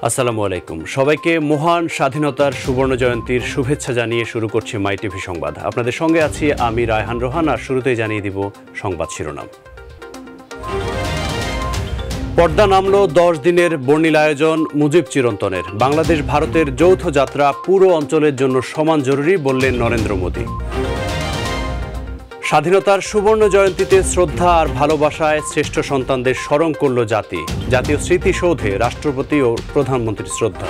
আসসালামু আলাইকুম। সবাইকে মহান স্বাধীনতার সুবর্ণ জয়ন্তীর শুভেচ্ছা জানিয়ে শুরু করছি মাই টিভি সংবাদ। আপনাদের সঙ্গে আছি আমি রায়হান রোহান। আর শুরুতেই জানিয়ে দিব সংবাদ শিরোনাম। পর্দা নামলো 10 দিনের বর্ণিল আয়োজন মুজিব চিরন্তনের। বাংলাদেশ ভারতের যৌথ যাত্রা পুরো অঞ্চলের জন্য সমান জরুরি বললেন নরেন্দ্র মোদী। স্বাধীনতার সুবর্ণ জয়ন্তীতে শ্রদ্ধা আর ভালোবাসায় শ্রেষ্ঠ সন্তানদের স্মরণ করল জাতি। জাতীয় স্মৃতিসৌধে রাষ্ট্রপতি ও প্রধানমন্ত্রীর শ্রদ্ধা।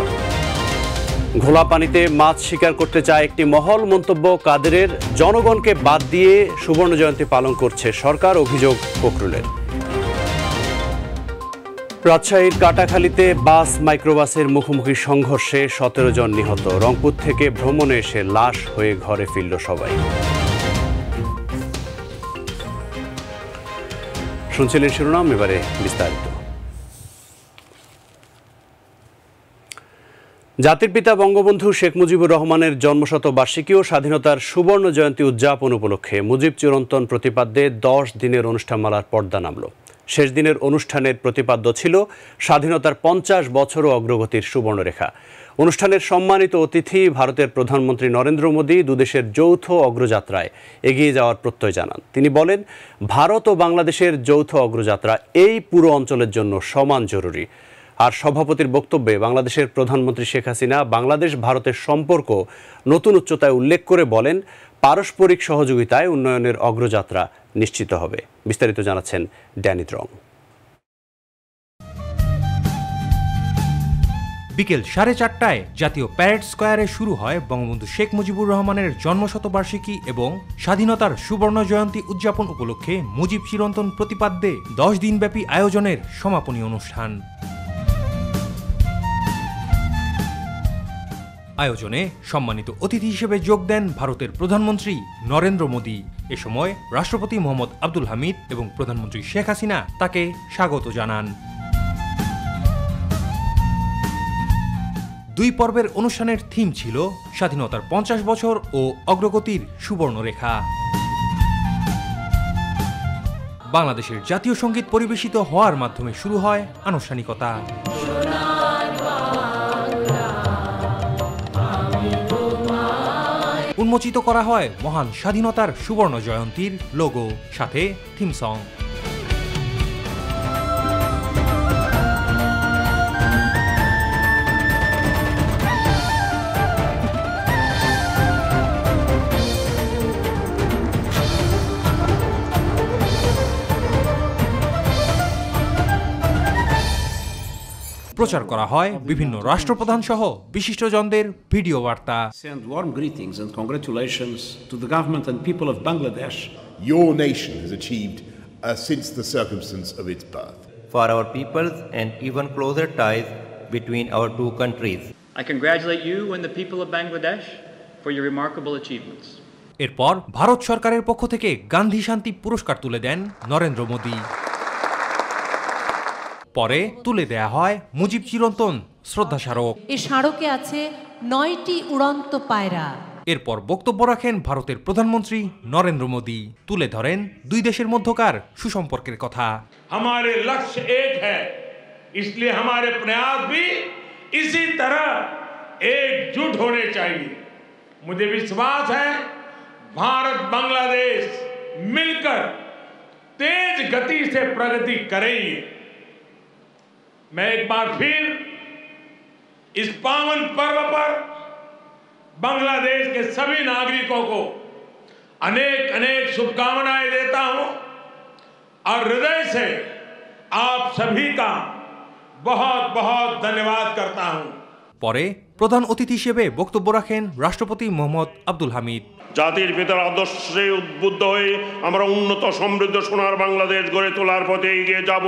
ঘোলা পানিতে মাছ শিকার করতে চায় একটি মহল, মন্তব্য কাদেরের। জনগণকে বাদ দিয়ে সুবর্ণ জয়ন্তী পালন করছে সরকার, অভিযোগ ফখরুলের। রাজশাহীর কাটাখালীতে বাস মাইক্রোবাসের মুখোমুখি সংঘর্ষে 17 জন নিহত। রংপুর থেকে ভ্রমণে এসে লাশ হয়ে ঘরে ফিরল সবাই। শুনছিলেন শিরোনাম, এবারে বিস্তারিত। জাতির পিতা বঙ্গবন্ধু শেখ মুজিবুর রহমানের জন্মশতবার্ষিকী ও স্বাধীনতার সুবর্ণ জয়ন্তী উদযাপন উপলক্ষে মুজিব চিরন্তন প্রতিপাদ্যে 10 দিনের অনুষ্ঠানমালার পর্দা নামল। শেষ দিনের অনুষ্ঠানের প্রতিপাদ্য ছিল স্বাধীনতার 50 বছর ও অগ্রগতির সুবর্ণরেখা। অনুষ্ঠানের সম্মানিত অতিথি ভারতের প্রধানমন্ত্রী নরেন্দ্র মোদী দুদেশের যৌথ অগ্রযাত্রায় এগিয়ে যাওয়ার প্রত্যয় জানান। তিনি বলেন, ভারত ও বাংলাদেশের যৌথ অগ্রযাত্রা এই পুরো অঞ্চলের জন্য সমান জরুরি। আর সভাপতির বক্তব্যে বাংলাদেশের প্রধানমন্ত্রী শেখ হাসিনা বাংলাদেশ ভারতের সম্পর্ক নতুন উচ্চতায় উল্লেখ করে বলেন, পারস্পরিক সহযোগিতায় উন্নয়নের অগ্রযাত্রা নিশ্চিত হবে। বিস্তারিত জানাচ্ছেন ড্যানি ত্রং। বিকেল 4:30টায় জাতীয় প্যারেড স্কোয়ারে শুরু হয় বঙ্গবন্ধু শেখ মুজিবুর রহমানের জন্মশতবার্ষিকী এবং স্বাধীনতার সুবর্ণ জয়ন্তী উদযাপন উপলক্ষে মুজিব চিরন্তন প্রতিপাদ্যে 10 দিনব্যাপী আয়োজনের সমাপনী অনুষ্ঠান। আয়োজনে সম্মানিত অতিথি হিসেবে যোগ দেন ভারতের প্রধানমন্ত্রী নরেন্দ্র মোদী। এ সময় রাষ্ট্রপতি মোহাম্মদ আব্দুল হামিদ এবং প্রধানমন্ত্রী শেখ হাসিনা তাকে স্বাগত জানান। 2 পর্বের অনুষ্ঠানের থিম ছিল স্বাধীনতার 50 বছর ও অগ্রগতির সুবর্ণরেখা। বাংলাদেশের জাতীয় সঙ্গীত পরিবেশিত হওয়ার মাধ্যমে শুরু হয় আনুষ্ঠানিকতা। উন্মোচিত করা হয় মহান স্বাধীনতার সুবর্ণ জয়ন্তীর লোগো, সাথে থিম সং। প্রচার করা হয় বিভিন্ন রাষ্ট্রপ্রধান সহ বিশিষ্টজনদের ভিডিও বার্তা। Send warm greetings and congratulations to the government and people of Bangladesh. Your nation has achieved since the circumstance of its birth. For our peoples and even closer ties between our two countries. I congratulate you and the people of Bangladesh for your remarkable achievements. এরপর ভারত সরকারের পক্ষ থেকে গান্ধী শান্তি পুরস্কার তুলে দেন নরেন্দ্র মোদী। পরে তুলে দেয়া হয় মুজিব চিরন্তন শ্রদ্ধা স্মারক। এই স্মারকে আছে 9টি উড়ন্ত পায়রা। এরপর বক্তব্য রাখেন ভারতের প্রধানমন্ত্রী নরেন্দ্র মোদী। তুলে ধরেন দুই দেশের মধ্যকার সুসম্পর্কের কথা। हमारे लक्ष्य एक है, इसलिए हमारे प्रयास भी इसी तरह एकजुट होने चाहिए। मुझे विश्वास है भारत बांग्लादेश मिलकर तेज गति से प्रगति करेंगे। मैं एक बार फिर इस पावन पर्व पर बांग्लादेश के सभी नागरिकों को अनेक अनेक शुभकामनाएं देता हूं और हृदय से आप सभी का बहुत बहुत धन्यवाद करता हूं। পরে প্রধান অতিথি হিসেবে বক্তব্য রাখেন রাষ্ট্রপতি মোহাম্মদ আব্দুল হামিদ। জাতির পিতার আদর্শে উদ্বুদ্ধ হয়ে আমরা উন্নত সমৃদ্ধ সোনার বাংলাদেশ গড়ে তোলার পথে এগিয়ে যাব।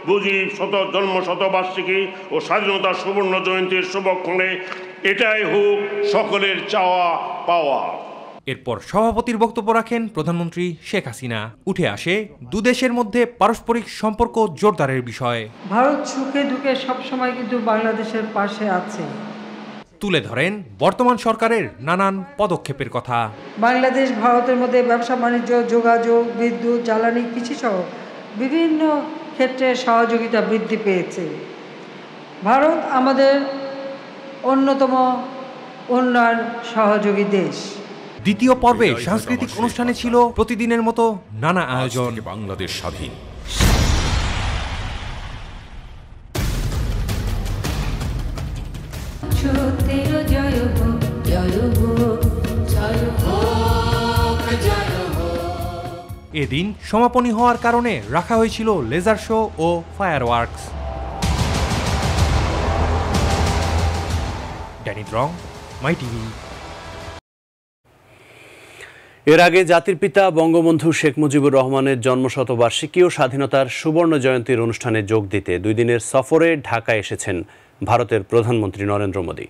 মুজিব জন্মশতবার্ষিকী ও স্বাধীনতার সুবর্ণ জয়ন্তীর শুভক্ষণে এটাই হোক সকলের চাওয়া পাওয়া। এরপর সভাপতির বক্তব্য রাখেন প্রধানমন্ত্রী শেখ হাসিনা। উঠে আসে দুদেশের মধ্যে পারস্পরিক সম্পর্ক জোরদারের বিষয়। ভারত সুখে দুঃখে সবসময় কিন্তু বাংলাদেশের পাশে আছে। তুলে ধরেন বর্তমান সরকারের নানান পদক্ষেপের কথা। বাংলাদেশ ভারতের মধ্যে ব্যবসা বাণিজ্য, যোগাযোগ, বিদ্যুৎ, জ্বালানি, কৃষি সহ বিভিন্ন ক্ষেত্রে সহযোগিতা বৃদ্ধি পেয়েছে। ভারত আমাদের অন্যতম উন্নয়ন সহযোগী দেশ। দ্বিতীয় পর্বে সাংস্কৃতিক অনুষ্ঠানে ছিল প্রতিদিনের মতো নানা আয়োজন। বাংলাদেশ স্বাধীন। এদিন সমাপনী হওয়ার কারণে রাখা হয়েছিল লেজার শো ও ফায়ারওয়ার্কস। ড্যানি ড্রং, মাই টিভি। এর আগে জাতির পিতা বঙ্গবন্ধু শেখ মুজিবুর রহমানের জন্মশতবার্ষিকী ও স্বাধীনতার সুবর্ণ জয়ন্তীর অনুষ্ঠানে যোগ দিতে 2 দিনের সফরে ঢাকায় এসেছেন ভারতের প্রধানমন্ত্রী নরেন্দ্র মোদী।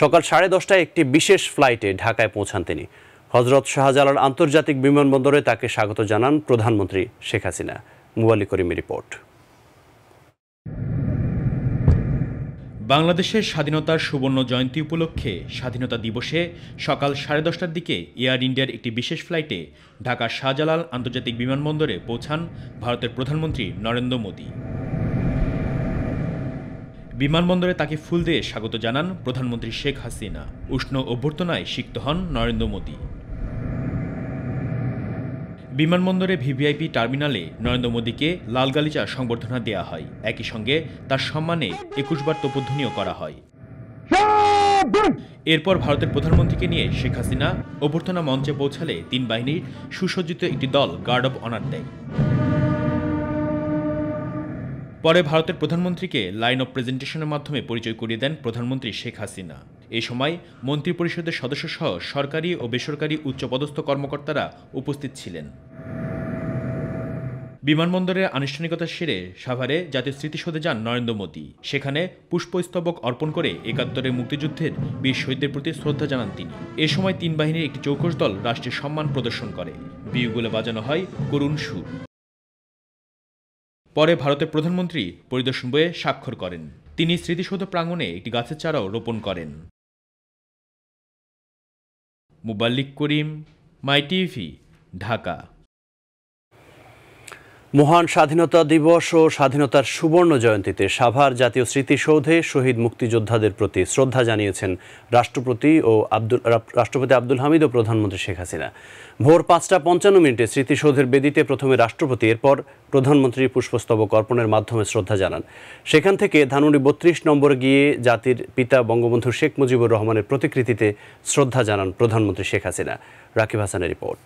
সকাল 10:30টায় একটি বিশেষ ফ্লাইটে ঢাকায় পৌঁছান তিনি। হযরত শাহজালাল আন্তর্জাতিক বিমানবন্দরে তাকে স্বাগত জানান প্রধানমন্ত্রী শেখ হাসিনা। মুবাল্লিক করিমের রিপোর্ট। বাংলাদেশের স্বাধীনতার সুবর্ণ জয়ন্তী উপলক্ষে স্বাধীনতা দিবসে সকাল 10:30টার দিকে এয়ার ইন্ডিয়ার একটি বিশেষ ফ্লাইটে ঢাকার শাহজালাল আন্তর্জাতিক বিমানবন্দরে পৌঁছান ভারতের প্রধানমন্ত্রী নরেন্দ্র মোদী। বিমানবন্দরে তাকে ফুল দিয়ে স্বাগত জানান প্রধানমন্ত্রী শেখ হাসিনা। উষ্ণ অভ্যর্থনায় সিক্ত হন নরেন্দ্র মোদী। বিমানবন্দরে ভিভিআইপি টার্মিনালে নরেন্দ্র মোদীকে লাল গালিচা সংবর্ধনা দেওয়া হয়। একই সঙ্গে তার সম্মানে 21 বার তোপধ্বনিও করা হয়। এরপর ভারতের প্রধানমন্ত্রীকে নিয়ে শেখ হাসিনা অভ্যর্থনা মঞ্চে পৌঁছালে 3 বাহিনীর সুসজ্জিত একটি দল গার্ড অব অনার দেয়। পরে ভারতের প্রধানমন্ত্রীকে লাইন অব প্রেজেন্টেশনের মাধ্যমে পরিচয় করিয়ে দেন প্রধানমন্ত্রী শেখ হাসিনা। এ সময় মন্ত্রিপরিষদের সদস্যসহ সরকারি ও বেসরকারি উচ্চপদস্থ কর্মকর্তারা উপস্থিত ছিলেন। বিমানবন্দরের আনুষ্ঠানিকতা সেরে সাভারে জাতীয় স্মৃতিসৌধে যান নরেন্দ্র মোদী। সেখানে পুষ্পস্তবক অর্পণ করে ৭১-এর মুক্তিযুদ্ধের বীর শহীদদের প্রতি শ্রদ্ধা জানান তিনি। এ সময় 3 বাহিনীর একটি চৌকস দল রাষ্ট্রের সম্মান প্রদর্শন করে। বিউগুলো বাজানো হয় করুণ সুর। পরে ভারতের প্রধানমন্ত্রী পরিদর্শন বইয়ে স্বাক্ষর করেন। তিনি স্মৃতিসৌধ প্রাঙ্গণে একটি গাছের চারাও রোপণ করেন। মুবাল্লিক করিম, মাই টিভি, ঢাকা। মহান স্বাধীনতা দিবস ও স্বাধীনতার সুবর্ণ জয়ন্তীতে সাভার জাতীয় স্মৃতিসৌধে শহীদ মুক্তিযোদ্ধাদের প্রতি শ্রদ্ধা জানিয়েছেন রাষ্ট্রপতি আব্দুল হামিদ ও প্রধানমন্ত্রী শেখ হাসিনা। ভোর 5:55 স্মৃতিসৌধের বেদিতে প্রথমে রাষ্ট্রপতি, এরপর প্রধানমন্ত্রী পুষ্পস্তবক অর্পণের মাধ্যমে শ্রদ্ধা জানান। সেখান থেকে ধানমন্ডি 32 নম্বরে গিয়ে জাতির পিতা বঙ্গবন্ধু শেখ মুজিবুর রহমানের প্রতিকৃতিতে শ্রদ্ধা জানান প্রধানমন্ত্রী শেখ হাসিনা। রাকিব হাসানের রিপোর্ট।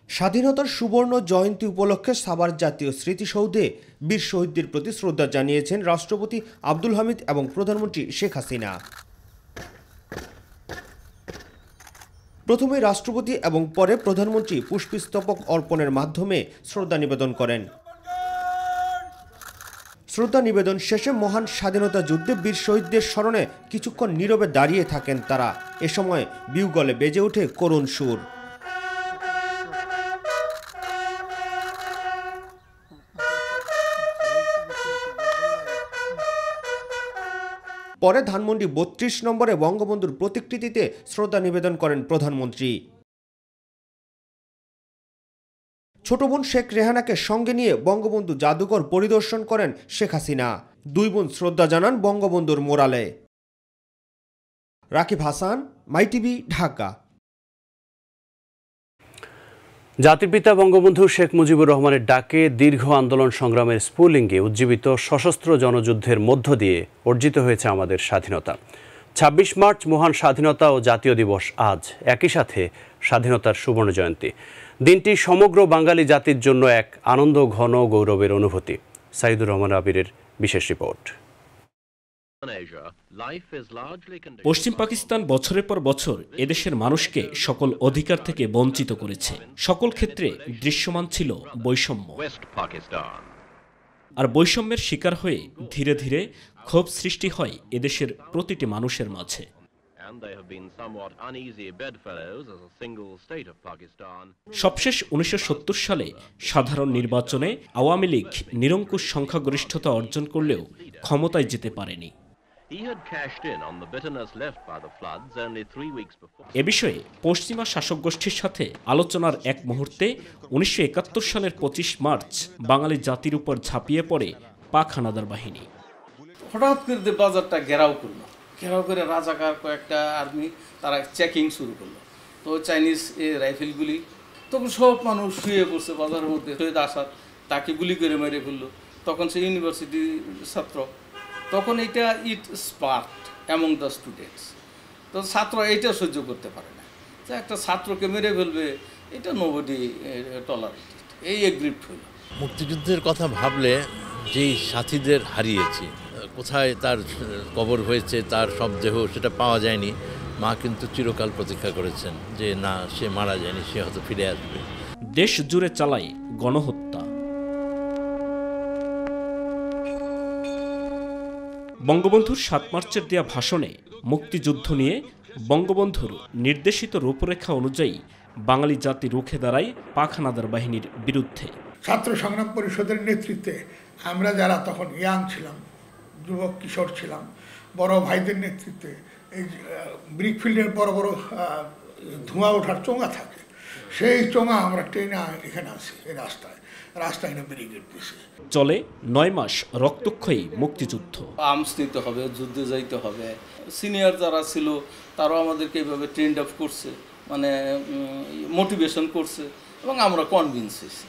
স্বাধীনতার সুবর্ণ জয়ন্তী উপলক্ষে সাভার জাতীয় স্মৃতিসৌধে বীর শহীদদের প্রতি শ্রদ্ধা জানিয়েছেন রাষ্ট্রপতি আব্দুল হামিদ এবং প্রধানমন্ত্রী শেখ হাসিনা। প্রথমে রাষ্ট্রপতি এবং পরে প্রধানমন্ত্রী পুষ্পস্তবক অর্পণের মাধ্যমে শ্রদ্ধা নিবেদন করেন। শ্রদ্ধা নিবেদন শেষে মহান স্বাধীনতা যুদ্ধে বীর শহীদদের স্মরণে কিছুক্ষণ নীরবে দাঁড়িয়ে থাকেন তারা। এ সময় বিউগলে বেজে ওঠে করুণ সুর। পরে ধানমন্ডি 32 নম্বরে বঙ্গবন্ধুর প্রতিকৃতিতে শ্রদ্ধা নিবেদন করেন প্রধানমন্ত্রী। ছোট বোন শেখ রেহানাকে সঙ্গে নিয়ে বঙ্গবন্ধু জাদুঘর পরিদর্শন করেন শেখ হাসিনা। 2 বোন শ্রদ্ধা জানান বঙ্গবন্ধুর মোরালে। রাকিব হাসান, মাই টিভি, ঢাকা। জাতির পিতা বঙ্গবন্ধু শেখ মুজিবুর রহমানের ডাকে দীর্ঘ আন্দোলন সংগ্রামের স্ফুলিঙ্গে উজ্জীবিত সশস্ত্র জনযুদ্ধের মধ্য দিয়ে অর্জিত হয়েছে আমাদের স্বাধীনতা। 26 মার্চ মহান স্বাধীনতা ও জাতীয় দিবস আজ, একই সাথে স্বাধীনতার সুবর্ণ জয়ন্তী। দিনটি সমগ্র বাঙালি জাতির জন্য এক আনন্দ ঘন গৌরবের অনুভূতি। সাইদুর রহমান আবিরের বিশেষ রিপোর্ট। পশ্চিম পাকিস্তান বছরের পর বছর এদেশের মানুষকে সকল অধিকার থেকে বঞ্চিত করেছে। সকল ক্ষেত্রে দৃশ্যমান ছিল বৈষম্য। আর বৈষম্যের শিকার হয়ে ধীরে ধীরে ক্ষোভ সৃষ্টি হয় এদেশের প্রতিটি মানুষের মাঝে। সবশেষ 1970 সালে সাধারণ নির্বাচনে আওয়ামী লীগ নিরঙ্কুশ সংখ্যাগরিষ্ঠতা অর্জন করলেও ক্ষমতায় যেতে পারেনি। He had cashed in on the bitterness left by the floods only 3 weeks before. এ বিষয়ে পশ্চিমা শাসক গোষ্ঠীর সাথে আলোচনার এক মুহূর্তে 1971 সালের 25 মার্চ বাঙালি জাতির উপর ঝাঁপিয়ে পড়ে পাক হানাদার বাহিনী। হঠাৎ করে বাজারটা ঘেরাও করলো, ঘেরাও করে রাজাকার কয়েকটা আর্মি তারা চেকিং শুরু করলো। তো চাইনিজ রাইফেলগুলি তখন সব মানুষ শুয়ে পড়ছে বাজারের মধ্যে, শহীদ আসাদ তাকে গুলি করে মেরে ফেললো। তখন সে ইউনিভার্সিটির ছাত্র, তখন এটা ইট স্পার্কড অ্যামং দ্য স্টুডেন্টস। তো ছাত্র এইটা সহ্য করতে পারে না যে একটা ছাত্রকে মেরে ফেলবে, এটা নোবডি টলারেটেড, এই এগ্রিপ্ট হলো। মুক্তিযুদ্ধের কথা ভাবলে যেই সাথীদের হারিয়েছি, কোথায় তার কবর হয়েছে, তার সব দেহ সেটা পাওয়া যায়নি। মা কিন্তু চিরকাল প্রতীক্ষা করেছেন যে না, সে মারা যায়নি, সে হয়তো ফিরে আসবে। দেশ জুড়ে চালায় গণহত্যা। বঙ্গবন্ধুর 7 মার্চের দেয়া ভাষণে মুক্তিযুদ্ধ নিয়ে বঙ্গবন্ধুর নির্দেশিত রূপরেখা অনুযায়ী বাঙালি জাতি রুখে দাঁড়ায় পাক হানাদার বাহিনীর বিরুদ্ধে। ছাত্র সংগ্রাম পরিষদের নেতৃত্বে আমরা যারা তখন ইয়াং ছিলাম, যুবক কিশোর ছিলাম, বড় ভাইদের নেতৃত্বে এই ব্রিকফিল্ডের বড় বড় ধোঁয়া ওঠার চোঙা থাকে, সেই চোঙা আমরা ট্রেনে এখানে আসি, এই রাস্তায় না ব্যারিকেড দিয়েছি। চলে 9 মাস রক্তক্ষয়ী মুক্তিযুদ্ধ। আর্মস নিতে হবে, যুদ্ধে যাইতে হবে। সিনিয়র যারা ছিল তারাও আমাদেরকে এইভাবে ট্রেন্ড আপ করছে, মানে মোটিভেশন করছে, এবং আমরা কনভিন্স হয়েছি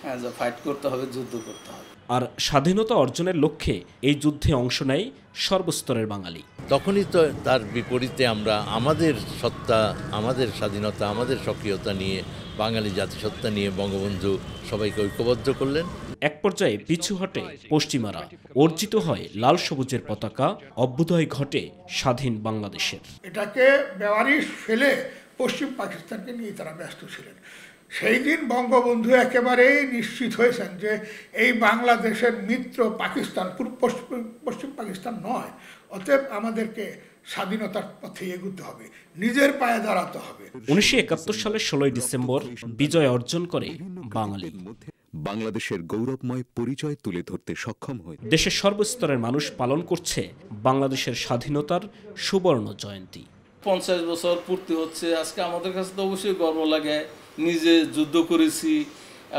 হ্যাঁ যে ফাইট করতে হবে, যুদ্ধ করতে হবে। আর স্বাধীনতা অর্জনের লক্ষ্যে এই যুদ্ধে অংশ নেয় সর্বস্তরের বাঙালি। তখনই তো তার বিপরীতে আমরা আমাদের সত্তা, আমাদের স্বাধীনতা, আমাদের সক্রিয়তা নিয়ে, বাঙালি জাতিসত্তা নিয়ে বঙ্গবন্ধু সবাইকে ঐক্যবদ্ধ করলেন। এক পর্যায়ে পিছু হটে পশ্চিমারা, অর্জিত হয় লাল সবুজের পতাকা, অভ্যুদয় ঘটে স্বাধীন বাংলাদেশের। এটাকে বেওয়ারিশ ফেলে পশ্চিম পাকিস্তানকে নিয়ে তারা ব্যস্ত ছিলেন। সেই দিন বঙ্গবন্ধু একেবারেই নিশ্চিত হয়েছেন যে এই বাংলাদেশের মিত্র পাকিস্তান, পশ্চিম পাকিস্তান নয়। অতএব আমাদেরকে স্বাধীনতার পথে এগুতে হবে, নিজের পায়ে দাঁড়াতে হবে। 1971 সালের 16 ডিসেম্বর বিজয় অর্জন করে বাঙালি। বাংলাদেশের গৌরবময় পরিচয় তুলে ধরতে সক্ষম হয়। দেশের সর্বস্তরের মানুষ পালন করছে বাংলাদেশের স্বাধীনতার সুবর্ণ জয়ন্তী। 50 বছর পূর্তি হচ্ছে আজকে। আমাদের কাছে তো অবশ্যই গর্ব লাগে, নিজে যুদ্ধ করেছি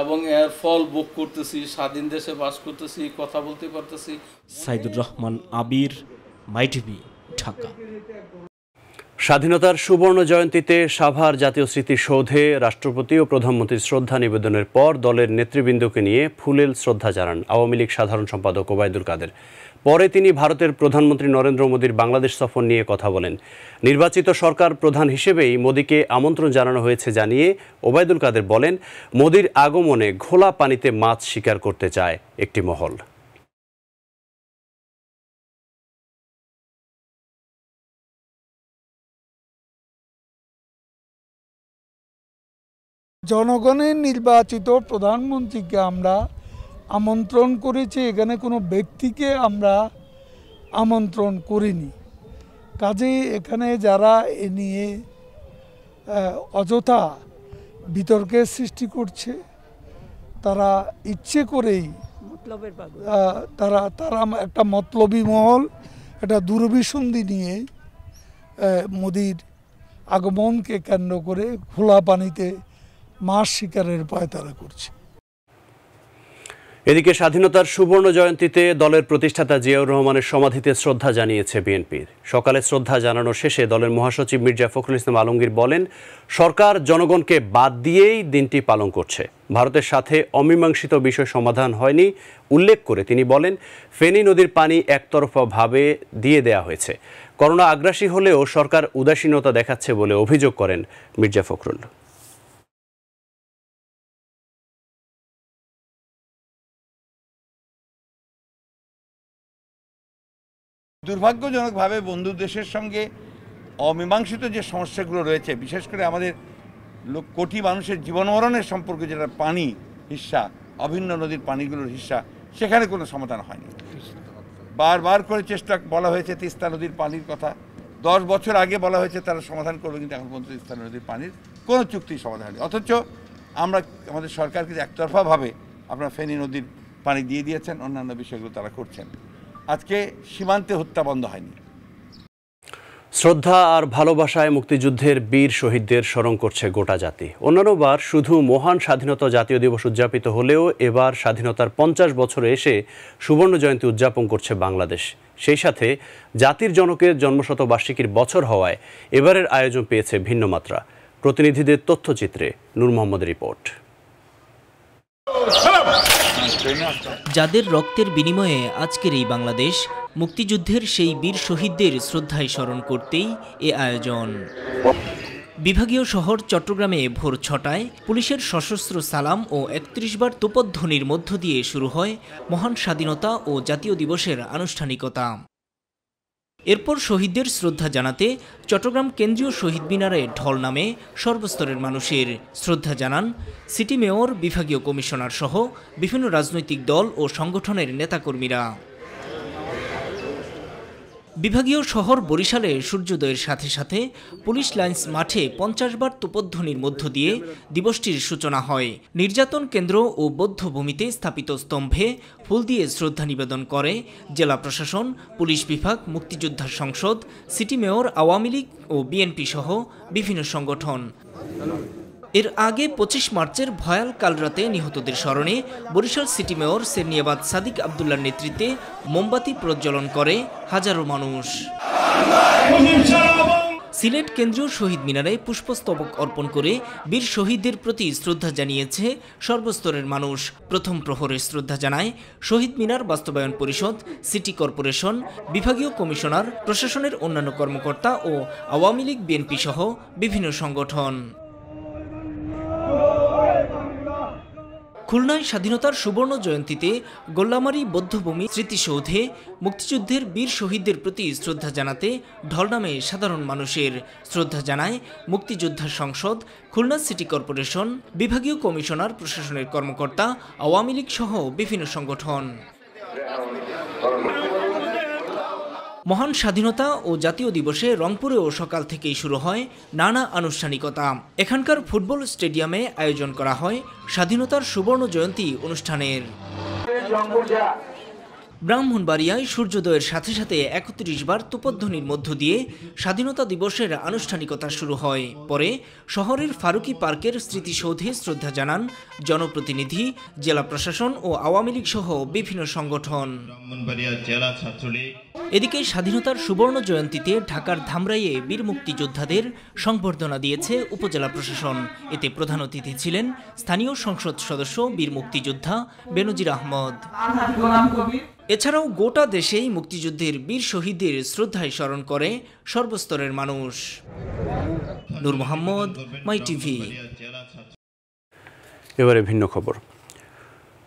এবং এর ফল ভোগ করতেছি, স্বাধীন দেশে বাস করতেছি, কথা বলতে পারতেছি। সাইদুর রহমান, আবির, মাই টিভি, ঢাকা। স্বাধীনতার সুবর্ণ জয়ন্তীতে সাভার জাতীয় স্মৃতিসৌধে রাষ্ট্রপতি ও প্রধানমন্ত্রীর শ্রদ্ধা নিবেদনের পর দলের নেতৃবৃন্দকে নিয়ে ফুলেল শ্রদ্ধা জানান আওয়ামী লীগ সাধারণ সম্পাদক ওবায়দুল কাদের। পরে তিনি ভারতের প্রধানমন্ত্রী নরেন্দ্র মোদীর বাংলাদেশ সফর নিয়ে কথা বলেন। নির্বাচিত সরকার প্রধান হিসেবেই মোদীকে আমন্ত্রণ জানানো হয়েছে জানিয়ে ওবায়দুল কাদের বলেন, মোদীর আগমনে ঘোলা পানিতে মাছ শিকার করতে চায় একটি মহল। জনগণের নির্বাচিত প্রধানমন্ত্রীকে আমরা আমন্ত্রণ করেছি, এখানে কোনো ব্যক্তিকে আমরা আমন্ত্রণ করিনি। কাজেই এখানে যারা এ নিয়ে অযথা বিতর্কের সৃষ্টি করছে, তারা ইচ্ছে করেই তারা একটা মতলবী মহল, একটা দুরভিসন্ধি নিয়ে মোদির আগমনকে কেন্দ্র করে খোলা পানিতে মাছ শিকারের পায়তারা করছে। এদিকে স্বাধীনতার সুবর্ণ জয়ন্তীতে দলের প্রতিষ্ঠাতা জিয়াউর রহমানের সমাধিতে শ্রদ্ধা জানিয়েছে বিএনপির। সকালে শ্রদ্ধা জানানো শেষে দলের মহাসচিব মির্জা ফখরুল ইসলাম আলমগীর বলেন, সরকার জনগণকে বাদ দিয়েই দিনটি পালন করছে। ভারতের সাথে অমীমাংসিত বিষয় সমাধান হয়নি উল্লেখ করে তিনি বলেন, ফেনী নদীর পানি একতরফাভাবে দিয়ে দেয়া হয়েছে। করোনা আগ্রাসী হলেও সরকার উদাসীনতা দেখাচ্ছে বলে অভিযোগ করেন মির্জা ফখরুল। দুর্ভাগ্যজনকভাবে বন্ধু দেশের সঙ্গে অমীমাংসিত যে সমস্যাগুলো রয়েছে, বিশেষ করে আমাদের কোটি মানুষের জীবন মরণের সম্পর্কে যেটা পানি হিস্সা, অভিন্ন নদীর পানিগুলোর হিস্সা, সেখানে কোনো সমাধান হয়নি। বারবার করে চেষ্টা বলা হয়েছে তিস্তা নদীর পানির কথা, 10 বছর আগে বলা হয়েছে তারা সমাধান করবে, কিন্তু এখন পর্যন্ত তিস্তা নদীর পানির কোনো চুক্তি সমাধান হয়নি। অথচ আমাদের সরকার কিন্তু একতরফাভাবে আপনার ফেনী নদীর পানি দিয়ে দিয়েছেন, অন্যান্য বিষয়গুলো তারা করছেন। আজকে সীমান্তে হত্যা বন্ধ হয়নি। শ্রদ্ধা আর ভালোবাসায় মুক্তিযুদ্ধের বীর শহীদদের স্মরণ করছে গোটা জাতি। অন্যান্যবার শুধু মহান স্বাধীনতা জাতীয় দিবস উদযাপিত হলেও এবার স্বাধীনতার 50 বছরে এসে সুবর্ণ জয়ন্তী উদযাপন করছে বাংলাদেশ। সেই সাথে জাতির জনকের জন্মশতবার্ষিকীর বছর হওয়ায় এবারের আয়োজন পেয়েছে ভিন্ন মাত্রা। প্রতিনিধিদের তথ্যচিত্রে নূর মোহাম্মদের রিপোর্ট। যাদের রক্তের বিনিময়ে আজকের এই বাংলাদেশ, মুক্তিযুদ্ধের সেই বীর শহীদদের শ্রদ্ধায় স্মরণ করতেই এ আয়োজন। বিভাগীয় শহর চট্টগ্রামে ভোর 6টায় পুলিশের সশস্ত্র সালাম ও 31 বার তোপধ্বনির মধ্য দিয়ে শুরু হয় মহান স্বাধীনতা ও জাতীয় দিবসের আনুষ্ঠানিকতা। এরপর শহীদদের শ্রদ্ধা জানাতে চট্টগ্রাম কেন্দ্রীয় শহীদ মিনারে ঢল নামে সর্বস্তরের মানুষের। শ্রদ্ধা জানান সিটি মেয়র, বিভাগীয় কমিশনার সহ বিভিন্ন রাজনৈতিক দল ও সংগঠনের নেতাকর্মীরা। বিভাগীয় শহর বরিশালে সূর্যোদয়ের সাথে সাথে পুলিশ লাইন্স মাঠে 50 বার তোপধ্বনির মধ্য দিয়ে দিবসটির সূচনা হয়। নির্যাতন কেন্দ্র ও বৌদ্ধভূমিতে স্থাপিত স্তম্ভে ফুল দিয়ে শ্রদ্ধা নিবেদন করে জেলা প্রশাসন, পুলিশ বিভাগ, মুক্তিযোদ্ধা সংসদ, সিটি মেয়র, আওয়ামী লীগ ও বিএনপি সহ বিভিন্ন সংগঠন। এর আগে 25 মার্চের ভয়াল কালরাতে নিহতদের স্মরণে বরিশাল সিটি মেয়র সেরনিয়াবাদ সাদিক আবদুল্লার নেতৃত্বে মোমবাতি প্রজ্বলন করে হাজারো মানুষ। সিলেট কেন্দ্রীয় শহীদ মিনারে পুষ্পস্তবক অর্পণ করে বীর শহীদদের প্রতি শ্রদ্ধা জানিয়েছে সর্বস্তরের মানুষ। প্রথম প্রহরে শ্রদ্ধা জানায় শহীদ মিনার বাস্তবায়ন পরিষদ, সিটি কর্পোরেশন, বিভাগীয় কমিশনার, প্রশাসনের অন্যান্য কর্মকর্তা ও আওয়ামী লীগ, বিএনপি সহ বিভিন্ন সংগঠন। খুলনায় স্বাধীনতার সুবর্ণ জয়ন্তীতে গোল্লামারী বৌদ্ধভূমি স্মৃতিসৌধে মুক্তিযুদ্ধের বীর শহীদদের প্রতি শ্রদ্ধা জানাতে ঢল নামে সাধারণ মানুষের। শ্রদ্ধা জানায় মুক্তিযোদ্ধা সংসদ, খুলনা সিটি কর্পোরেশন, বিভাগীয় কমিশনার, প্রশাসনের কর্মকর্তা, আওয়ামী লীগ সহ বিভিন্ন সংগঠন। মহান স্বাধীনতা ও জাতীয় দিবসে রংপুরেও সকাল থেকেই শুরু হয় নানা আনুষ্ঠানিকতা। এখানকার ফুটবল স্টেডিয়ামে আয়োজন করা হয় স্বাধীনতার সুবর্ণ জয়ন্তী অনুষ্ঠানের। ব্রাহ্মণবাড়িয়ায় সূর্যোদয়ের সাথে সাথে 31 বার তোপধ্বনির মধ্য দিয়ে স্বাধীনতা দিবসের আনুষ্ঠানিকতা শুরু হয়। পরে শহরের ফারুকি পার্কের স্মৃতিসৌধে শ্রদ্ধা জানান জনপ্রতিনিধি, জেলা প্রশাসন ও আওয়ামী লীগ সহ বিভিন্ন সংগঠন। এদিকে স্বাধীনতার সুবর্ণ জয়ন্তীতে ঢাকার ধামরাইয়ে বীর মুক্তিযোদ্ধাদের সংবর্ধনা দিয়েছে উপজেলা প্রশাসন। এতে প্রধান অতিথি ছিলেন স্থানীয় সংসদ সদস্য বীর মুক্তিযোদ্ধা বেনজির আহমদ। এছাড়াও গোটা দেশেই মুক্তিযুদ্ধের বীর শহীদদের শ্রদ্ধায় স্মরণ করে সর্বস্তরের মানুষ। নূর মোহাম্মদ, মাই টিভি। এবারে ভিন্ন খবর।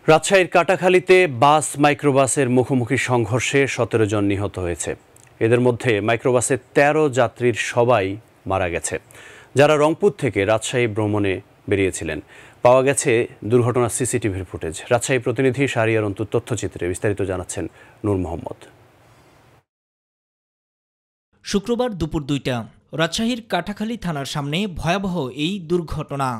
রাজশাহীর কাটাখালীতে বাস মাইক্রোবাসের মুখোমুখি সংঘর্ষে 17 জন নিহত হয়েছে। এদের মধ্যে মাইক্রোবাসের 13 যাত্রীর সবাই মারা গেছে, যারা রংপুর থেকে রাজশাহী ভ্রমণে বেরিয়েছিলেন। পাওয়া গেছে দুর্ঘটনার সিসিটিভির ফুটেজ। রাজশাহী প্রতিনিধি শাহরিয়ার অন্তুর তথ্যচিত্রে বিস্তারিত জানাচ্ছেন নূর মোহাম্মদ। শুক্রবার দুপুর 2টা রাজশাহীর কাটাখালী থানার সামনে ভয়াবহ এই দুর্ঘটনা।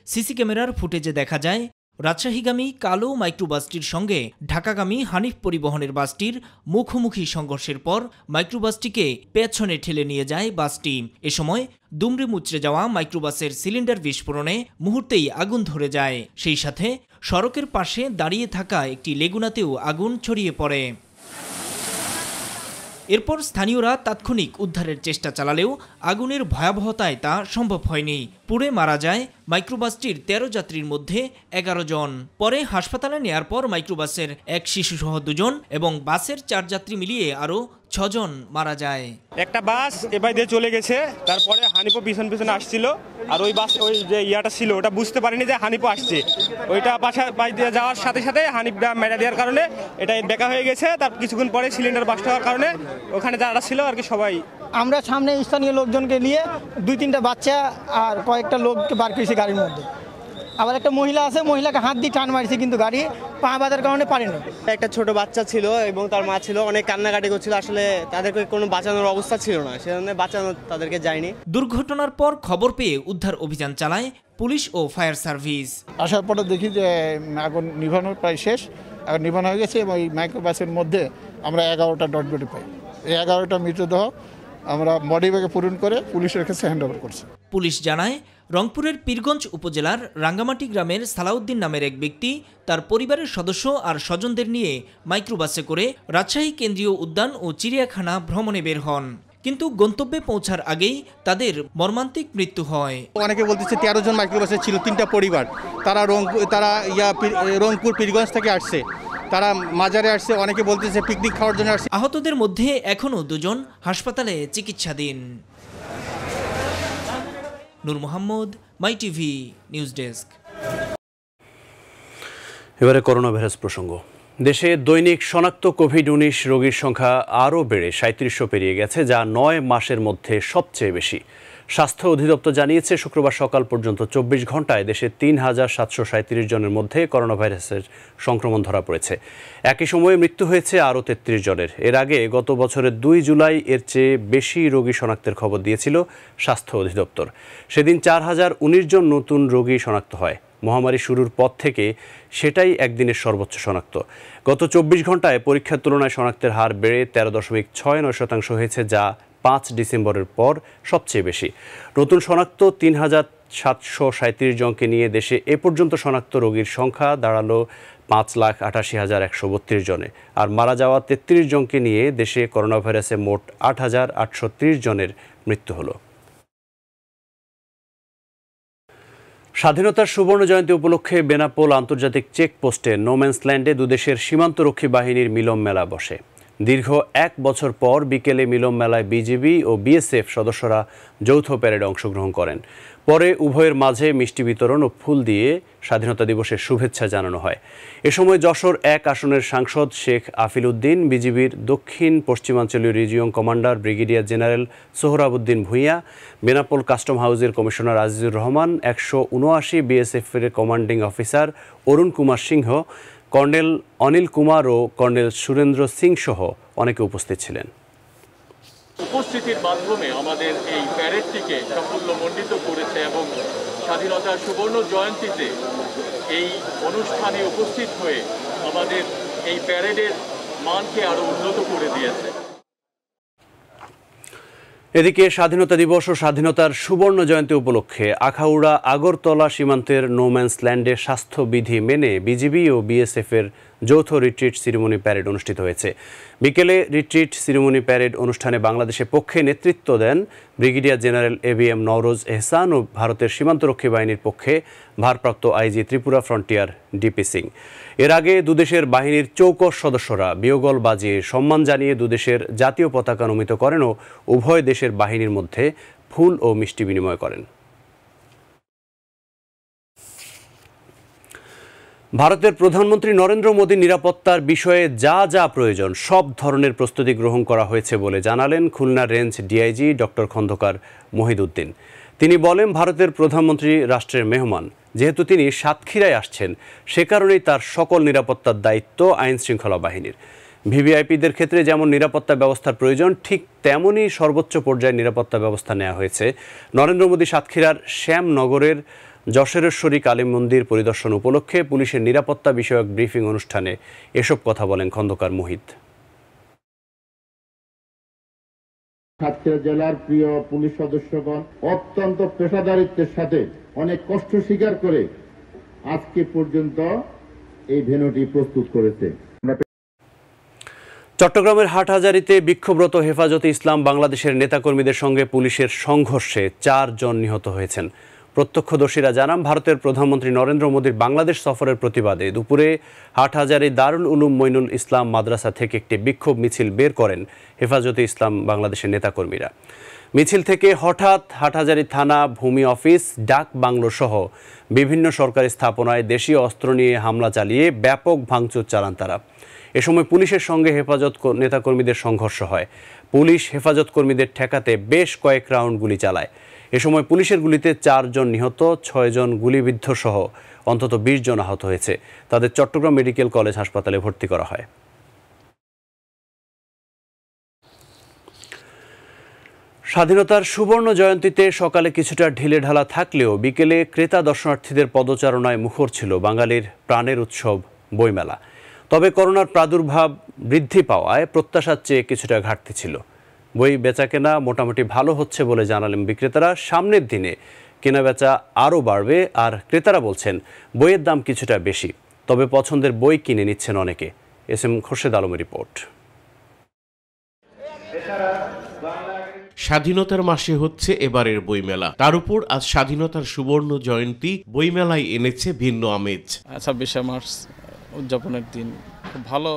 সিসি ক্যামেরার ফুটেজে দেখা যায় রাজশাহীগামী কালো মাইক্রোবাসটির সঙ্গে ঢাকাগামী হানিফ পরিবহনের বাসটির মুখোমুখি সংঘর্ষের পর মাইক্রোবাসটিকে পেছনে ঠেলে নিয়ে যায় বাসটি। এ সময় দুমড়ে মুচড়ে যাওয়া মাইক্রোবাসের সিলিন্ডার বিস্ফোরণে মুহূর্তেই আগুন ধরে যায়। সেই সাথে সড়কের পাশে দাঁড়িয়ে থাকা একটি লেগুনাতেও আগুন ছড়িয়ে পড়ে। এরপর স্থানীয়রা তাৎক্ষণিক উদ্ধারের চেষ্টা চালালেও আগুনের ভয়াবহতায় তা সম্ভব হয়নি। পুড়ে মারা যায় মাইক্রোবাসটির 13 যাত্রীর মধ্যে 11 জন। পরে হাসপাতালে নেয়ার পর মাইক্রোবাসের এক শিশুসহ 2 জন এবং বাসের 4 যাত্রী মিলিয়ে আরও 6 জন মারা যায়। একটা বাস এবার দিয়ে চলে গেছে, তারপরে হানিফও পিছন পিছনে আসছিল, আর ওই বাস ওই যে ইয়াটা ছিল ওটা বুঝতে পারিনি যে হানিফও আসছে। ওইটা পাশ দিয়ে যাওয়ার সাথে সাথে হানিফটা মেরা দেওয়ার কারণে এটা বেকা হয়ে গেছে। তার কিছুক্ষণ পরে সিলিন্ডার বাস্ট হওয়ার কারণে ওখানে যারা ছিল আর কি সবাই। আমরা সামনে স্থানীয় লোকজনকে নিয়ে 2-3টা বাচ্চা আর কয়েকটা লোককে বার করেছি গাড়ির মধ্যে। আবার একটা মহিলা আছে, মহিলাকে হাত দিয়ে টান মারছে, কিন্তু গাড়ি পা বাঁধার কারণে পারেনি। একটা ছোট বাচ্চা ছিল এবং তার মা ছিল, অনেক কান্নাকাটি করছিল। আসলে তাদেরকে কোনো বাঁচানোর অবস্থা ছিল না, সেজন্য বাঁচানো তাদেরকে যায়নি। দুর্ঘটনার পর খবর পেয়ে উদ্ধার অভিযান চালায় পুলিশ ও ফায়ার সার্ভিস। আসার পরে দেখি যে আগুন নিভানোর প্রায় শেষ, নিবানো হয়ে গেছে এবং এই মাইক্রোবাসের মধ্যে আমরা 11টা ডট বডি পাই। এই 11টা মৃতদেহ আমরা বডি ব্যাগে পূরণ করে পুলিশের কাছে হ্যান্ড ওভার করছি। পুলিশ জানায়, রংপুরের পীরগঞ্জ উপজেলার রাঙ্গামাটি গ্রামের সালাউদ্দিন নামের এক ব্যক্তি তার পরিবারের সদস্য আর স্বজনদের নিয়ে মাইক্রোবাসে করে রাজশাহী কেন্দ্রীয় উদ্যান ও চিড়িয়াখানা ভ্রমণে বের হন, কিন্তু গন্তব্যে পৌঁছার আগেই তাদের মর্মান্তিক মৃত্যু হয়। অনেকে বলতেছে 13 জন মাইক্রোবাসে ছিল, 3টা পরিবার। তারা রংপুর পীরগঞ্জ থেকে আসছে, তারা মাজারে আসছে, অনেকে বলতেছে পিকনিক খাওয়ার জন্য আসছে। আহতদের মধ্যে এখনও 2 জন হাসপাতালে চিকিৎসাধীন। নূর মোহাম্মদ, মাই টিভি নিউজ ডেস্ক। এবারে করোনা ভাইরাস প্রসঙ্গ। দেশে দৈনিক শনাক্ত কোভিড-19 রোগীর সংখ্যা আরও বেড়ে 3700 পেরিয়ে গেছে, যা 9 মাসের মধ্যে সবচেয়ে বেশি। স্বাস্থ্য অধিদপ্তর জানিয়েছে, শুক্রবার সকাল পর্যন্ত 24 ঘন্টায় দেশে 3737 জনের মধ্যে করোনা ভাইরাসের সংক্রমণ ধরা পড়েছে। একই সময়ে মৃত্যু হয়েছে আরও 33 জনের। এর আগে গত বছরের 2 জুলাই এর চেয়ে বেশি রোগী শনাক্তের খবর দিয়েছিল স্বাস্থ্য অধিদপ্তর। সেদিন 4019 জন নতুন রোগী শনাক্ত হয়। মহামারী শুরুর পর থেকে সেটাই একদিনের সর্বোচ্চ শনাক্ত। গত 24 ঘন্টায় পরীক্ষার তুলনায় শনাক্তের হার বেড়ে 13.69% হয়েছে, যা 5 ডিসেম্বরের পর সবচেয়ে বেশি। নতুন শনাক্ত 3737 জনকে নিয়ে দেশে এ পর্যন্ত শনাক্ত রোগীর সংখ্যা দাঁড়ালো 5,88,132 জনে। আর মারা যাওয়া 33 জনকে নিয়ে দেশে করোনা ভাইরাসে মোট 8,830 জনের মৃত্যু হলো। স্বাধীনতার সুবর্ণ জয়ন্তী উপলক্ষে বেনাপোল আন্তর্জাতিক চেকপোস্টে নোম্যান্সল্যান্ডে দুদেশের সীমান্তরক্ষী বাহিনীর মিলন মেলা বসে। দীর্ঘ 1 বছর পর বিকেলে মিলন মেলায় বিজিবি ও বিএসএফ সদস্যরা যৌথ প্যারেডে অংশগ্রহণ করেন। পরে উভয়ের মাঝে মিষ্টি বিতরণ ও ফুল দিয়ে স্বাধীনতা দিবসের শুভেচ্ছা জানানো হয়। এ সময় যশোর 1 আসনের সাংসদ শেখ আফিল উদ্দিন, বিজিবির দক্ষিণ পশ্চিমাঞ্চলীয় region commander brigadier general Sohrabuddin Bhuiyan, Benapole custom হাউসের কমিশনার আজিজুর রহমান, 179 বিএসএফের commanding officer Arun Kumar Singh, colonel Anil Kumar ও কর্নেল সুরেন্দ্র সিং সহ অনেকে উপস্থিত ছিলেন। উপস্থিতির মাধ্যমে আমাদের এই প্যারেডটিকে সাফল্যমণ্ডিত করেছে এবং স্বাধীনতার সুবর্ণ জয়ন্তীতে এই অনুষ্ঠানে উপস্থিত হয়ে আমাদের এই প্যারেডের মানকে আরো উন্নত করে দিয়েছে। এদিকে স্বাধীনতা দিবস ও স্বাধীনতার সুবর্ণ জয়ন্তী উপলক্ষে আখাউড়া আগরতলা সীমান্তের নোম্যান্সল্যান্ডে স্বাস্থ্যবিধি মেনে বিজিবি ও বিএসএফের যৌথ রিট্রিট সেরিমনি প্যারেড অনুষ্ঠিত হয়েছে। বিকেলে রিট্রিট সেরিমনি প্যারেড অনুষ্ঠানে বাংলাদেশের পক্ষে নেতৃত্ব দেন ব্রিগেডিয়ার জেনারেল এবিএম নওরোজ এহসান ও ভারতের সীমান্তরক্ষী বাহিনীর পক্ষে ভারপ্রাপ্ত IG Tripura frontier DP Singh. এর আগে দুদেশের বাহিনীর চৌকস সদস্যরা বিয়োগল বাজিয়ে সম্মান জানিয়ে দুদেশের জাতীয় পতাকা নমিত করেন ও উভয় দেশের বাহিনীর মধ্যে ফুল ও মিষ্টি বিনিময় করেন। ভারতের প্রধানমন্ত্রী নরেন্দ্র মোদী নিরাপত্তার বিষয়ে যা যা প্রয়োজন সব ধরনের প্রস্তুতি গ্রহণ করা হয়েছে বলে জানালেন Khulna range DIG doctor Khandaker Mohiuddin. তিনি বলেন, ভারতের প্রধানমন্ত্রী রাষ্ট্রের মেহমান, যেহেতু তিনি সাতক্ষীরায় আসছেন সে কারণেই তার সকল নিরাপত্তার দায়িত্ব আইন শৃঙ্খলা বাহিনীর। ভিভিআইপিদের ক্ষেত্রে যেমন নিরাপত্তা ব্যবস্থার প্রয়োজন, ঠিক তেমনই সর্বোচ্চ পর্যায়ে নিরাপত্তা ব্যবস্থা নেওয়া হয়েছে। নরেন্দ্র মোদী সাতক্ষীরার শ্যামনগরের যশোরেশ্বরী কালী মন্দির পরিদর্শন উপলক্ষে পুলিশের নিরাপত্তা বিষয়ক ব্রিফিং অনুষ্ঠানে এসব কথা বলেন খন্দকার মোহিত। সাতক্ষীরা জেলার প্রিয় পুলিশ সদস্যগণ অত্যন্ত পেশাদারিত্বের সাথে অনেক কষ্ট স্বীকার করে আজকে পর্যন্ত এই ভেন্যুটি প্রস্তুত করেছে। চট্টগ্রামের হাটহাজারীতে বিক্ষোভরত হেফাজতে ইসলাম বাংলাদেশের নেতাকর্মীদের সঙ্গে পুলিশের সংঘর্ষে 4 জন নিহত হয়েছেন। প্রত্যক্ষদর্শীরা জানান, ভারতের প্রধানমন্ত্রী নরেন্দ্র মোদীর বাংলাদেশ সফরের প্রতিবাদে দুপুরে হাটহাজারী দারুল উলুম মঈনুল ইসলাম মাদ্রাসা থেকে একটি বিক্ষোভ মিছিল বের করেন হেফাজতে ইসলাম বাংলাদেশের নেতাকর্মীরা। মিছিল থেকে হঠাৎ হাটহাজারী থানা, ভূমি অফিস, ডাক বাংলো সহ বিভিন্ন সরকারি স্থাপনায় দেশীয় অস্ত্র নিয়ে হামলা চালিয়ে ব্যাপক ভাঙচুর চালান তারা। এ সময় পুলিশের সঙ্গে হেফাজত নেতাকর্মীদের সংঘর্ষ হয়। পুলিশ হেফাজত কর্মীদের ঠেকাতে বেশ কয়েক রাউন্ড গুলি চালায়। এ সময় পুলিশের গুলিতে 4 জন নিহত, 6 জন গুলিবিদ্ধ সহ অন্তত 20 জন আহত হয়েছে। তাদের চট্টগ্রাম মেডিকেল কলেজ হাসপাতালে ভর্তি করা হয়। স্বাধীনতার সুবর্ণ জয়ন্তীতে সকালে কিছুটা ঢিলেঢালা থাকলেও বিকেলে ক্রেতা দর্শনার্থীদের পদচারণায় মুখর ছিল বাঙালির প্রাণের উৎসব বইমেলা। তবে করোনার প্রাদুর্ভাব বৃদ্ধি পাওয়ায় প্রত্যাশার চেয়ে কিছুটা ঘাটতি ছিল। বই বেচাকেনা মোটামুটি ভালো হচ্ছে বলে জানালেন বিক্রেতারা। সামনের দিনে কেনাবেচা আরও বাড়বে, আর ক্রেতারা বলছেন বইয়ের দাম কিছুটা বেশি, তবে পছন্দের বই কিনে নিচ্ছেন অনেকে। এসএম খোরশেদ আলমের রিপোর্ট। স্বাধীনতার মাসে হচ্ছে এবারের বইমেলা, তার উপর আজ স্বাধীনতার সুবর্ণ জয়ন্তী। বইমেলায় এনেছে ভিন্ন আমেজ। 26শে মার্চ উদযাপনের দিন খুব ভালো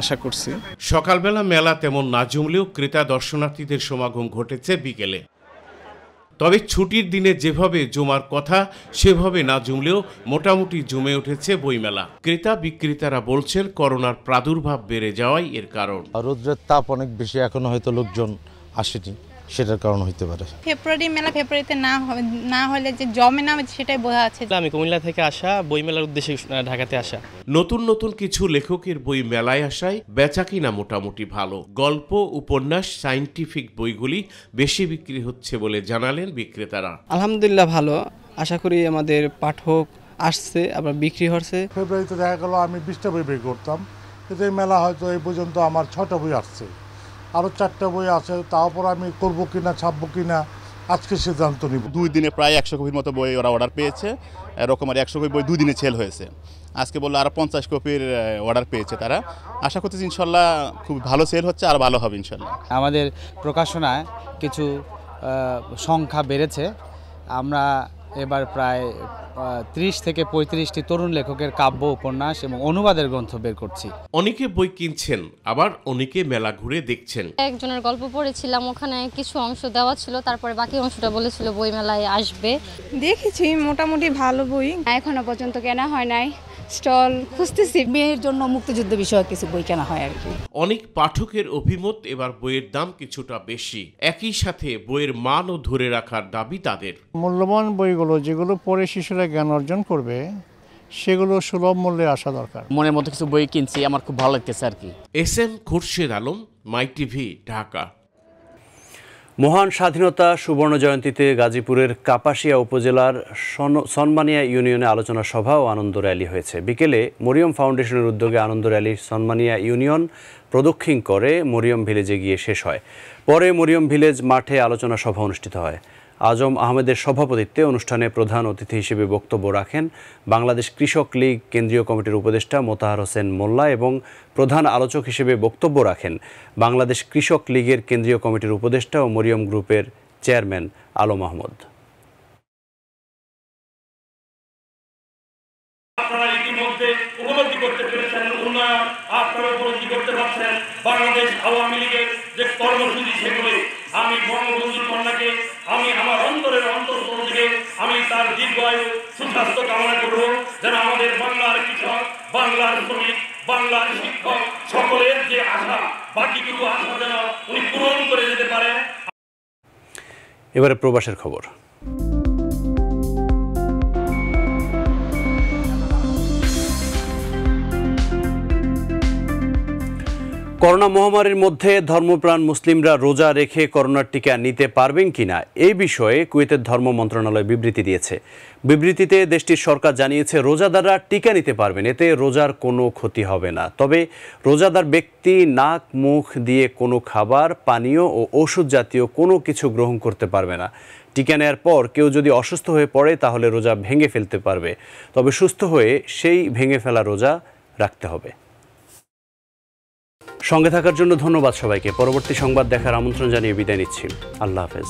আশা করছি। সকালবেলা মেলা তেমন না জমলেও ক্রেতা দর্শনার্থীদের সমাগম ঘটেছে বিকেলে। তবে ছুটির দিনে যেভাবে জমার কথা সেভাবে না জমলেও মোটামুটি জমে উঠেছে বইমেলা। ক্রেতা বিক্রেতারা বলছেন করোনার প্রাদুর্ভাব বেড়ে যাওয়াই এর কারণ। রৌদ্রের তাপ অনেক বেশি, এখনো হয়তো লোকজন আসেনি, সেটার কারণ হইতে পারে। ফেব্রুয়ারি মেলা ফেব্রুয়ারিতে না হলে যে জমে না সেটাই বোঝা যাচ্ছে। আমি কুমিল্লা থেকে আসা, বই মেলার উদ্দেশ্যে ঢাকাতে আসা। নতুন নতুন কিছু লেখকের বই মেলায় আসায় বেচাকিনা মোটামুটি ভালো। গল্প, উপন্যাস, সায়েন্টিফিক বইগুলি বেশি বিক্রি হচ্ছে বলে জানালেন বিক্রেতারা। আলহামদুলিল্লাহ ভালো, আশা করি আমাদের পাঠক আসছে, আবার বিক্রি হচ্ছে। ফেব্রুয়ারিতে দেখা গেল আমি 20টা বই বের করতাম, কিন্তু এই মেলা হয়তো এই পর্যন্ত আমার 6টা বই আসছে, আরও 4টা বই আছে। তারপর আমি করবো কিনা, ছাপবো কিনা, আজকে সিদ্ধান্ত নিব। 2 দিনে প্রায় 100 কপির মতো বই ওরা অর্ডার পেয়েছে। এরকম আর 100 কপি বই 2 দিনে সেল হয়েছে। আজকে বললো আরও 50 কপির অর্ডার পেয়েছে তারা। আশা করতেছি ইনশাল্লাহ খুব ভালো সেল হচ্ছে, আর ভালো হবে ইনশাল্লাহ। আমাদের প্রকাশনায় কিছু সংখ্যা বেড়েছে। আমরা এবার প্রায় 30 থেকে 35টি তরুণ লেখকের কাব্য, উপন্যাস এবং অনুবাদের গ্রন্থ বের করছি। অনেকে বই কিনছেন, আবার অনেকে মেলা ঘুরে দেখছেন। একজনের গল্প পড়েছিলাম, ওখানে কিছু অংশ দেওয়া ছিল, তারপরে বাকি অংশটা বলেছিল বই মেলায় আসবে। দেখেছি মোটামুটি ভালো বই, এখনো পর্যন্ত কেনা হয় নাই, স্টল খুঁজতেছি। মেয়ের জন্য মুক্তিযুদ্ধ বিষয়ক কিছু বই কেনা হয় আর কি। অনেক পাঠকের অভিমত এবার বইয়ের দাম কিছুটা বেশি। একই সাথে বইয়ের মানও ধরে রাখার দাবি তাদের। মূল্যবান বইগুলো যেগুলো পড়ে শিশুরা জ্ঞান অর্জন করবে সেগুলো সুলভ মূল্যে আসা দরকার। মনের মতো কিছু বই কিনছি, আমার খুব ভালো লাগতেছে আর কি। এসএম খোরশেদ আলম, মাই টিভি, ঢাকা। মহান স্বাধীনতা সুবর্ণ জয়ন্তীতে গাজীপুরের কাপাসিয়া উপজেলার সনমানিয়া ইউনিয়নে আলোচনা সভা ও আনন্দ র্যালি হয়েছে। বিকেলে মরিয়ম ফাউন্ডেশনের উদ্যোগে আনন্দ র্যালি সনমানিয়া ইউনিয়ন প্রদক্ষিণ করে মরিয়ম ভিলেজে গিয়ে শেষ হয়। পরে মরিয়ম ভিলেজ মাঠে আলোচনা সভা অনুষ্ঠিত হয়। আজম আহমেদের সভাপতিত্বে অনুষ্ঠানে প্রধান অতিথি হিসেবে বক্তব্য রাখেন বাংলাদেশ কৃষক লীগ কেন্দ্রীয় কমিটির উপদেষ্টা মোতাহার হোসেন মোল্লা এবং প্রধান আলোচক হিসেবে বক্তব্য রাখেন বাংলাদেশ কৃষক লীগের কেন্দ্রীয় কমিটির উপদেষ্টা ও মরিয়ম গ্রুপের চেয়ারম্যান আলম আহমদ। আপনারা ইতিমধ্যে উপলব্ধি করতে পেরেছেন উন্নয়ন, আপনারা উপলব্ধি করতে পারছেন বাংলাদেশ আওয়ামী লীগের যে কর্মসূচি, সেগুলি আমি বঙ্গবন্ধুর কন্যাকে আমি আমার অন্তরের অন্তঃস্থল থেকে আমি তার দীর্ঘায়ু সুস্বাস্থ্য কামনা করব, যেন আমাদের বাংলার কৃষক, বাংলার শ্রমিক, বাংলার শিক্ষক সকলের যে আশা, বাকিটুকু আশা যেন উনি পূরণ করে যেতে পারে। এবারে প্রবাসের খবর। করোনা মহামারীর মধ্যে ধর্মপ্রাণ মুসলিমরা রোজা রেখে করোনার টিকা নিতে পারবেন কিনা এই বিষয়ে কুয়েতের ধর্ম মন্ত্রণালয় বিবৃতি দিয়েছে। বিবৃতিতে দেশটির সরকার জানিয়েছে রোজাদাররা টিকা নিতে পারবেন, এতে রোজার কোনো ক্ষতি হবে না। তবে রোজাদার ব্যক্তি নাক মুখ দিয়ে কোনো খাবার, পানীয় ও ওষুধ জাতীয় কোনো কিছু গ্রহণ করতে পারবে না। টিকা নেওয়ার পর কেউ যদি অসুস্থ হয়ে পড়ে তাহলে রোজা ভেঙে ফেলতে পারবে, তবে সুস্থ হয়ে সেই ভেঙে ফেলা রোজা রাখতে হবে। সঙ্গে থাকার জন্য ধন্যবাদ সবাইকে। পরবর্তী সংবাদ দেখার আমন্ত্রণ জানিয়ে বিদায় নিচ্ছি। আল্লাহ হাফেজ।